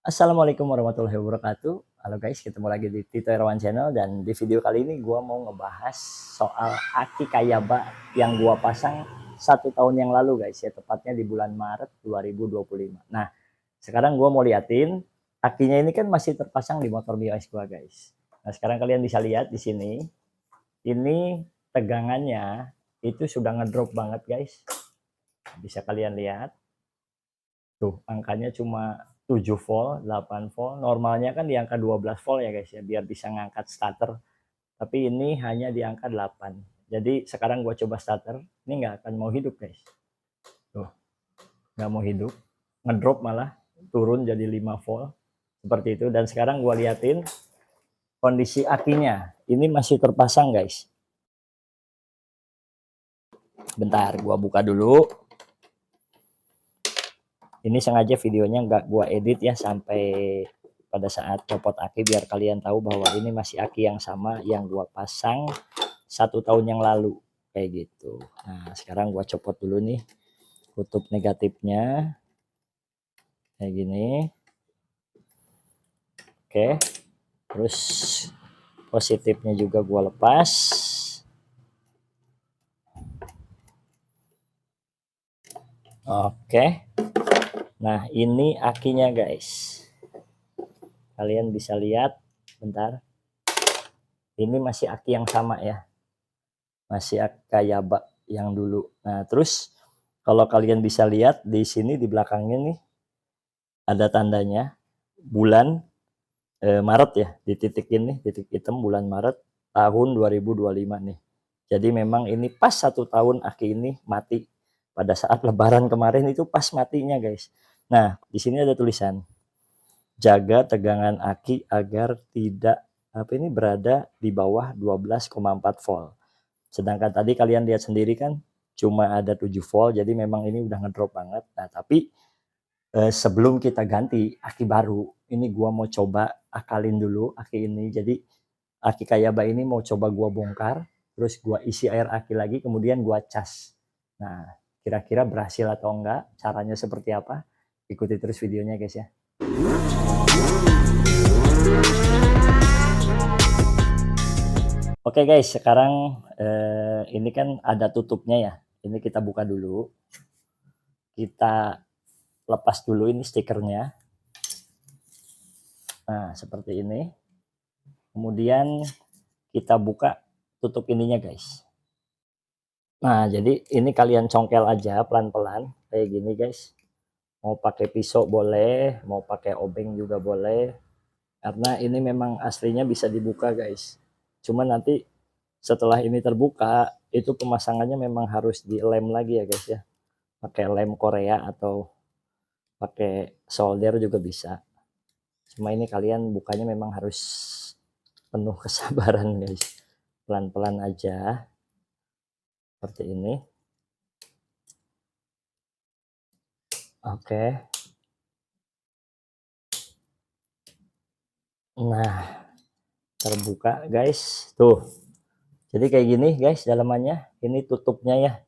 Assalamualaikum warahmatullahi wabarakatuh. Halo guys, ketemu lagi di Tito Irawan Channel, dan di video kali ini gua mau ngebahas soal aki Kayaba yang gua pasang 1 tahun yang lalu guys ya, tepatnya di bulan Maret 2025. Nah, sekarang gua mau liatin akinya ini kan masih terpasang di motor Mio gua guys. Nah, sekarang kalian bisa lihat di sini, ini tegangannya itu sudah ngedrop banget guys. Bisa kalian lihat. Tuh, angkanya cuma 7 volt, 8 volt. Normalnya kan di angka 12 volt ya guys ya, biar bisa ngangkat starter. Tapi ini hanya di angka 8. Jadi sekarang gua coba starter, ini nggak akan mau hidup guys. Tuh, nggak mau hidup. Ngedrop malah, turun jadi 5 volt. Seperti itu. Dan sekarang gua liatin kondisi akinya. Ini masih terpasang guys. Bentar, gua buka dulu. Ini sengaja videonya nggak gua edit ya sampai pada saat copot aki, biar kalian tahu bahwa ini masih aki yang sama yang gua pasang 1 tahun yang lalu kayak gitu. Nah, sekarang gua copot dulu nih kutub negatifnya kayak gini. Oke, terus positifnya juga gua lepas. Oke, nah ini akinya guys, kalian bisa lihat. Bentar, ini masih aki yang sama ya, masih Kayaba yang dulu. Nah, terus kalau kalian bisa lihat di sini di belakangnya nih ada tandanya bulan Maret ya, di titik ini, titik hitam bulan Maret tahun 2025 nih. Jadi memang ini pas 1 tahun aki ini mati pada saat Lebaran kemarin, itu pas matinya guys. Nah, di sini ada tulisan jaga tegangan aki agar tidak berada di bawah 12,4 volt. Sedangkan tadi kalian lihat sendiri kan cuma ada 7 volt, jadi memang ini udah ngedrop banget. Nah, tapi sebelum kita ganti aki baru, ini gua mau coba akalin dulu aki ini. Jadi aki Kayaba ini mau coba gua bongkar, terus gua isi air aki lagi, kemudian gua cas. Nah, kira-kira berhasil atau enggak, caranya seperti apa? Ikuti terus videonya guys ya. Oke guys, sekarang ini kan ada tutupnya ya. Ini kita buka dulu. Kita lepas dulu ini stikernya. Nah, seperti ini. Kemudian kita buka tutup ininya guys. Nah, jadi ini kalian congkel aja pelan-pelan kayak gini guys. Mau pakai pisau boleh, mau pakai obeng juga boleh. Karena ini memang aslinya bisa dibuka guys. Cuma nanti setelah ini terbuka, itu pemasangannya memang harus dilem lagi ya guys ya. Pakai lem Korea atau pakai solder juga bisa. Cuma ini kalian bukanya memang harus penuh kesabaran guys. Pelan-pelan aja. Seperti ini. Oke. Nah, terbuka guys. Tuh. Jadi kayak gini guys dalamannya. Ini tutupnya ya.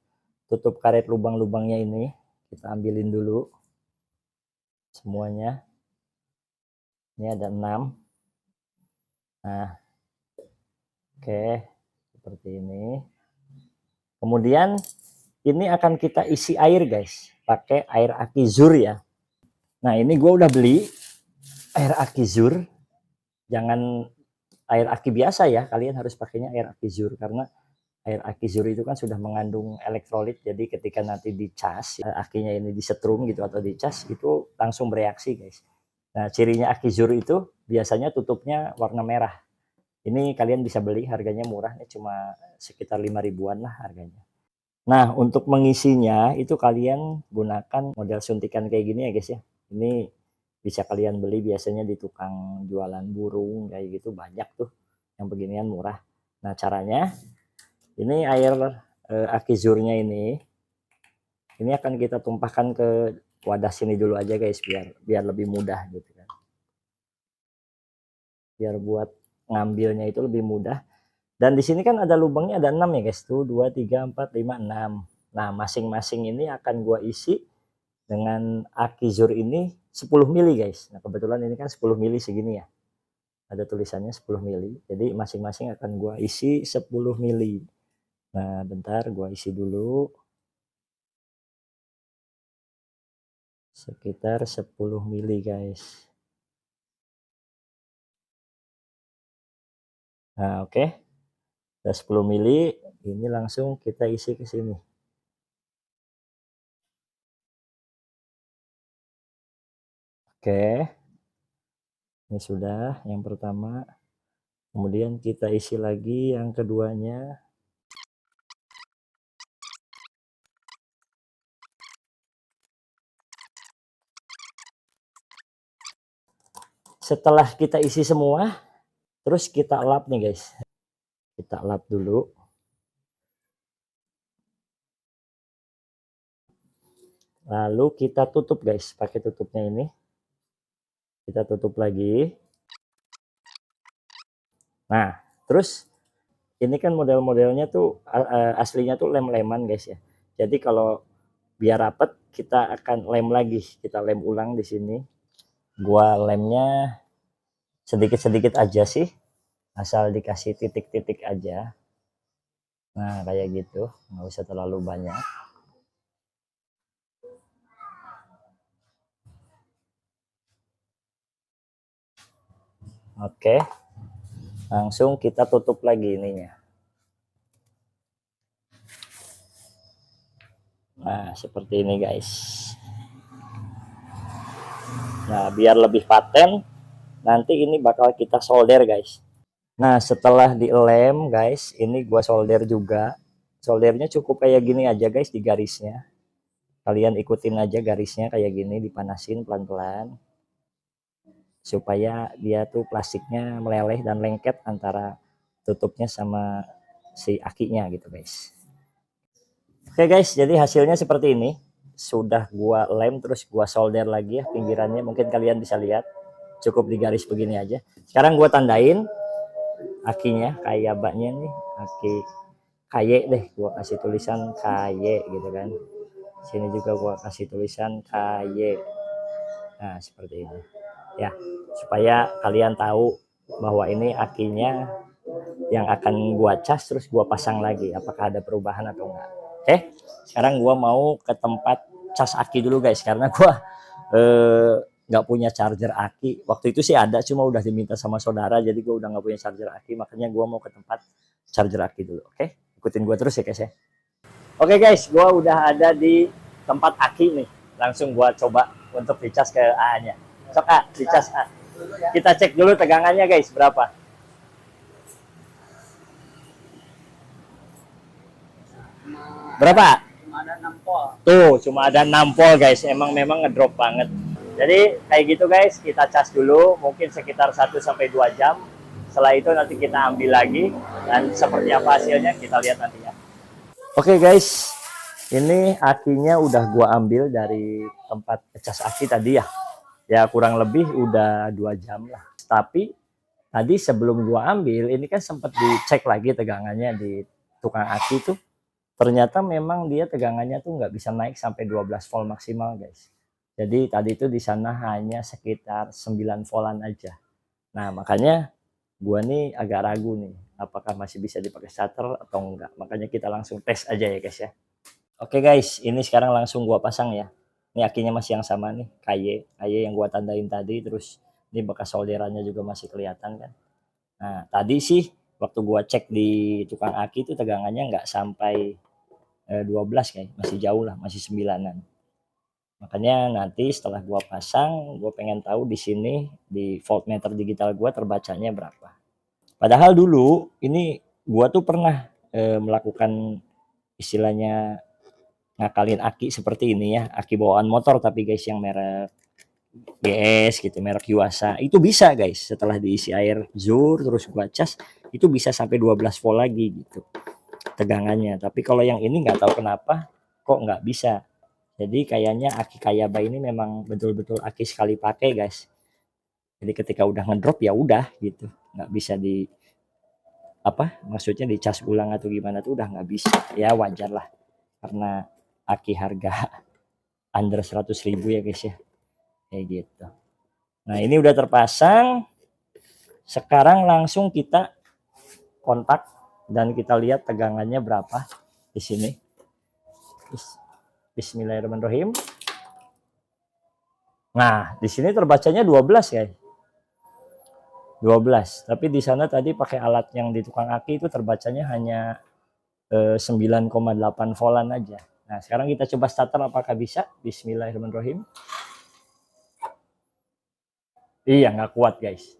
Tutup karet lubang-lubangnya ini. Kita ambilin dulu. Semuanya. Ini ada 6. Nah. Oke. Seperti ini. Kemudian ini akan kita isi air guys. Pakai air aki Zur ya. Nah, ini gue udah beli air aki Zur. Jangan air aki biasa ya. Kalian harus pakainya air aki Zur. Karena air aki Zur itu kan sudah mengandung elektrolit. Jadi ketika nanti dicas, akinya ini disetrum gitu atau dicas, itu langsung bereaksi guys. Nah, cirinya aki Zur itu biasanya tutupnya warna merah. Ini kalian bisa beli, harganya murah nih, cuma sekitar 5 ribuan lah harganya. Nah, untuk mengisinya itu kalian gunakan model suntikan kayak gini ya guys ya. Ini bisa kalian beli biasanya di tukang jualan burung kayak gitu, banyak tuh yang beginian murah. Nah, caranya ini air aki Zurnya ini akan kita tumpahkan ke wadah sini dulu aja guys, biar lebih mudah gitu kan. Biar buat ngambilnya itu lebih mudah. Dan di sini kan ada lubangnya, ada 6 ya guys. Tuh 2, 3, 4, 5, 6. Nah, masing-masing ini akan gua isi dengan aki Zur ini 10 mili guys. Nah kebetulan ini kan 10 mili segini ya, ada tulisannya 10 mili, jadi masing-masing akan gua isi 10 mili. Nah bentar gua isi dulu sekitar 10 mili guys. Nah oke, udah 10 mili, ini langsung kita isi ke sini. Oke, ini sudah yang pertama, kemudian kita isi lagi yang keduanya. Setelah kita isi semua, terus kita lap nih guys, kita lap dulu. Lalu kita tutup guys, pakai tutupnya ini. Kita tutup lagi. Nah, terus ini kan model-modelnya tuh aslinya tuh lem-leman guys ya. Jadi kalau biar rapet kita akan lem lagi, kita lem ulang di sini. Gua lemnya sedikit-sedikit aja sih, asal dikasih titik-titik aja. Nah kayak gitu, nggak usah terlalu banyak. Oke, langsung kita tutup lagi ininya. Nah seperti ini guys. Nah biar lebih paten, nanti ini bakal kita solder guys. Nah setelah dilem guys, ini gua solder juga. Soldernya cukup kayak gini aja guys di garisnya. Kalian ikutin aja garisnya kayak gini, dipanasin pelan-pelan supaya dia tuh plastiknya meleleh dan lengket antara tutupnya sama si akinya gitu guys. Oke guys, jadi hasilnya seperti ini. Sudah gua lem terus gua solder lagi ya pinggirannya, mungkin kalian bisa lihat. Cukup di garis begini aja. Sekarang gua tandain akinya, kayak baknya nih, aki kaye deh, gua kasih tulisan kaye gitu kan. Sini juga gua kasih tulisan kaye. Nah seperti ini ya, supaya kalian tahu bahwa ini akinya yang akan gua cas terus gua pasang lagi, apakah ada perubahan atau enggak. Oke, sekarang gua mau ke tempat cas aki dulu guys, karena gua nggak punya charger aki. Waktu itu sih ada, cuma udah diminta sama saudara, jadi gua udah nggak punya charger aki, makanya gua mau ke tempat charger aki dulu. Oke, ikutin gua terus ya guys ya. Oke guys, gua udah ada di tempat aki nih, langsung gua coba untuk dicas ke A-nya. Sok A, dicas A. Kita cek dulu tegangannya guys, berapa. Berapa? Tuh, cuma ada 6 volt guys. Memang ngedrop banget. Jadi kayak gitu guys, kita cas dulu mungkin sekitar 1 sampai 2 jam. Setelah itu nanti kita ambil lagi dan seperti apa hasilnya kita lihat nanti ya. Oke guys, ini akinya udah gua ambil dari tempat cas aki tadi ya. Ya kurang lebih udah 2 jam lah. Tapi tadi sebelum gua ambil ini kan sempat dicek lagi tegangannya di tukang aki tuh. Ternyata memang dia tegangannya tuh nggak bisa naik sampai 12 volt maksimal guys. Jadi tadi itu di sana hanya sekitar 9 voltan aja. Nah makanya gua nih agak ragu nih, apakah masih bisa dipakai starter atau enggak. Makanya kita langsung tes aja ya guys ya. Oke guys, ini sekarang langsung gua pasang ya. Ini akinya masih yang sama nih, kaye yang gua tandain tadi. Terus ini bekas solderannya juga masih kelihatan kan. Nah tadi sih waktu gua cek di tukang aki itu tegangannya nggak sampai 12 kayak, masih jauh lah, masih 9-an. Makanya nanti setelah gua pasang, gua pengen tahu di sini di voltmeter digital gua terbacanya berapa. Padahal dulu ini gua tuh pernah melakukan istilahnya ngakalin aki seperti ini ya, aki bawaan motor tapi guys yang merek GS gitu, merek Yuasa. Itu bisa guys, setelah diisi air zur terus gua cas, itu bisa sampai 12 volt lagi gitu tegangannya. Tapi kalau yang ini nggak tahu kenapa kok nggak bisa. Jadi kayaknya aki Kayaba ini memang betul-betul aki sekali pakai guys. Jadi ketika udah ngedrop ya udah gitu, nggak bisa di apa maksudnya dicas ulang atau gimana tuh udah nggak bisa. Ya wajar lah karena aki harga under 100.000 ya guys ya. kayak gitu. Nah, ini udah terpasang. Sekarang langsung kita kontak dan kita lihat tegangannya berapa di sini. Bismillahirrahmanirrahim. Nah, di sini terbacanya 12, guys. 12. Tapi di sana tadi pakai alat yang di tukang aki itu terbacanya hanya 9,8 voltan aja. Nah, sekarang kita coba starter apakah bisa. Bismillahirrahmanirrahim. Iya, nggak kuat, guys.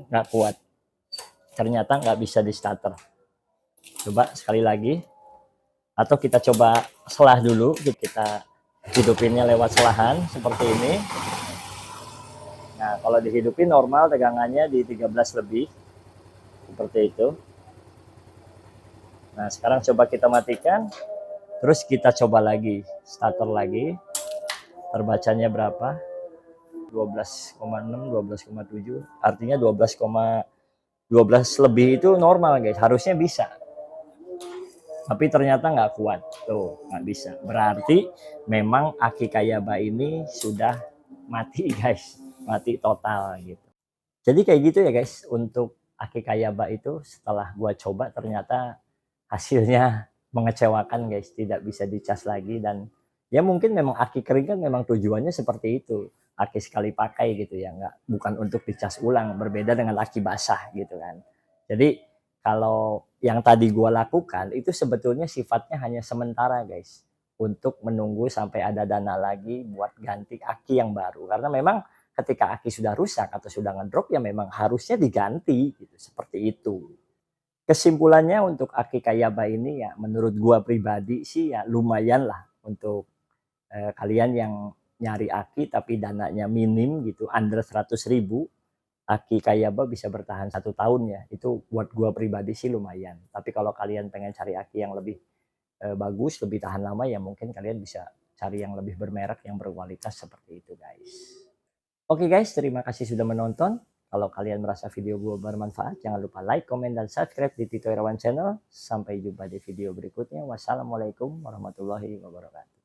Nggak kuat. Ternyata nggak bisa di starter. Coba sekali lagi. Atau kita coba selah dulu. Kita hidupinnya lewat selahan seperti ini. Nah, kalau dihidupin normal tegangannya di 13 lebih. Seperti itu. Nah, sekarang coba kita matikan. Terus kita coba lagi. Starter lagi. Terbacanya berapa? 12,6, 12,7. Artinya 12 lebih itu normal, guys. Harusnya bisa. Tapi ternyata nggak kuat. Tuh, nggak bisa. Berarti memang aki Kayaba ini sudah mati, guys. Mati total gitu. Jadi kayak gitu ya, guys. Untuk aki Kayaba itu setelah gua coba ternyata hasilnya mengecewakan, guys. Tidak bisa dicas lagi dan ya mungkin memang aki kering kan memang tujuannya seperti itu. Aki sekali pakai gitu ya, bukan untuk dicas ulang. Berbeda dengan aki basah gitu kan. Jadi kalau yang tadi gua lakukan itu sebetulnya sifatnya hanya sementara, guys, untuk menunggu sampai ada dana lagi buat ganti aki yang baru. Karena memang ketika aki sudah rusak atau sudah ngedrop ya memang harusnya diganti gitu, seperti itu. Kesimpulannya untuk aki Kayaba ini ya menurut gua pribadi sih ya lumayan lah untuk kalian yang nyari aki tapi dananya minim gitu, under 100.000. Aki Kayaba bisa bertahan 1 tahun ya. Itu buat gua pribadi sih lumayan. Tapi kalau kalian pengen cari aki yang lebih bagus, lebih tahan lama ya mungkin kalian bisa cari yang lebih bermerek, yang berkualitas seperti itu, guys. Oke, guys, terima kasih sudah menonton. Kalau kalian merasa video gua bermanfaat, jangan lupa like, komen, dan subscribe di Tito Irawan Channel. Sampai jumpa di video berikutnya. Wassalamualaikum warahmatullahi wabarakatuh.